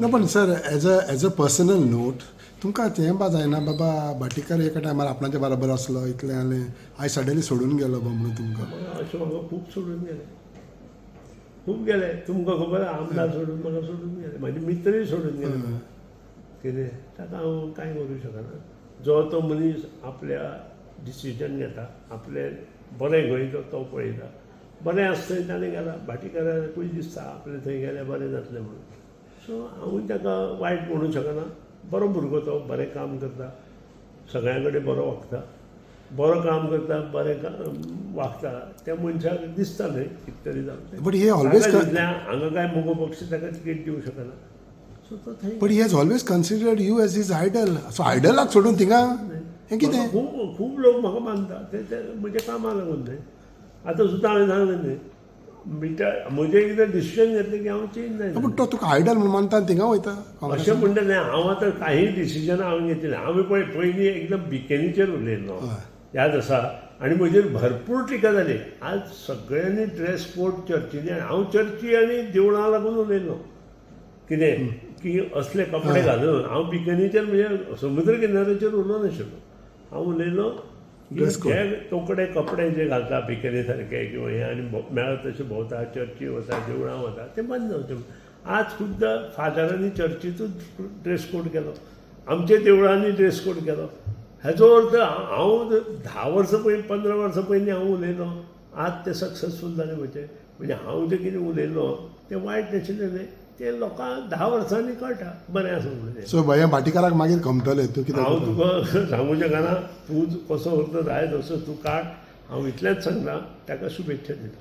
ना पण sir as a personal note तुमकां तें बा जायना बाबा भाटीकार एका टायमार आपणाच्या बरोबर असलो इतलें जालें आयज सडनली सोडून गेलो बा म्हणून तुमकां अशें म्हाका खूब सोडून गेले खूब गेले तुमकां खबर आहा आमदार सोडून म्हाका सोडून गेले म्हाजे मित्रय सोडून गेले म्हाका. कितें ताका हांव कांय करूं शकना. जो तो मनीस आपल्या डिसिजन घेता आपलें बरें खंय तो पळयता. बरें आसता थंय ताणें गेला भाटीकाराक पयलीं दिसता आपलें थंय गेल्यार बरें जातलें म्हणून. सो हांव ताका वायट म्हणूंक शकना. बरो भुरगो तो बरें काम करता सगळ्यां कडेन बरो वागता बरो काम करता बरें वागता त्या मनशाक दिसता न्हय कितें तरी जावं बट हे ऑलवेज हांगा काय मोगो पक्ष ताका तिकेट दिवंक शकना. सो तो थंय but he has always considered you as is idol so आयडलाक सोडून थिंगा हें कितें खूब खूब लोक म्हाका मानता ते म्हज्या कामाक लागून न्हय. आतां सुद्दां हांवें सांगलें न्हय म्हजें एकदां डिसिजन घेतलें की हांव चेंज जायना. पूण तो तुका आयडल म्हणून मानता थिंगा वयता अशें म्हणटा न्हय हांव आतां काही डिसिजन हांवें घेतलें हांवें पयलीं एकदम बिकेनीचेर उलयल्लो याद आसा आनी म्हजेर भरपूर टिका जाली. आज सगळ्यांनी ड्रेस कोड चर्चीनी हांव चर्ची आनी देवळां लागून उलयल्लो कितें की असले कपडे घालून हांव बिकेनीचेर म्हणजे समुद्र किनाऱ्याचेर उलोवं नाशिल्लो. हांव उलयलो जे तोकडे कपडे जे घालता बिकेनी सारके किंवा हे आनी मेळत तशें भोंवता चर्ची वता देवळां वता ते बंद जावचें. आज सुद्दां फादरांनी चर्चीचूच ड्रेस कोड केलो आमच्या देवळांनी ड्रेस कोड केलो. हाचो अर्थ हांव 10 वर्सां पयलीं 15 वर्सां पयलीं हांव उलयलो आज ते सक्सेसफूल जालें म्हणजे हांव जें कितें उलयलो तें वायट नाशिल्लें न्हय ते लोकांक 10 वर्सांनी कळटा बरें आसा म्हणून. सो भया भाटीकाराक मागीर खमतले तूं कितें हांव तुका सांगूं शकना तूं कसो उरता जाय तसो तूं काड हांव इतलेंच सांगता ताका शुभेच्छा दिता.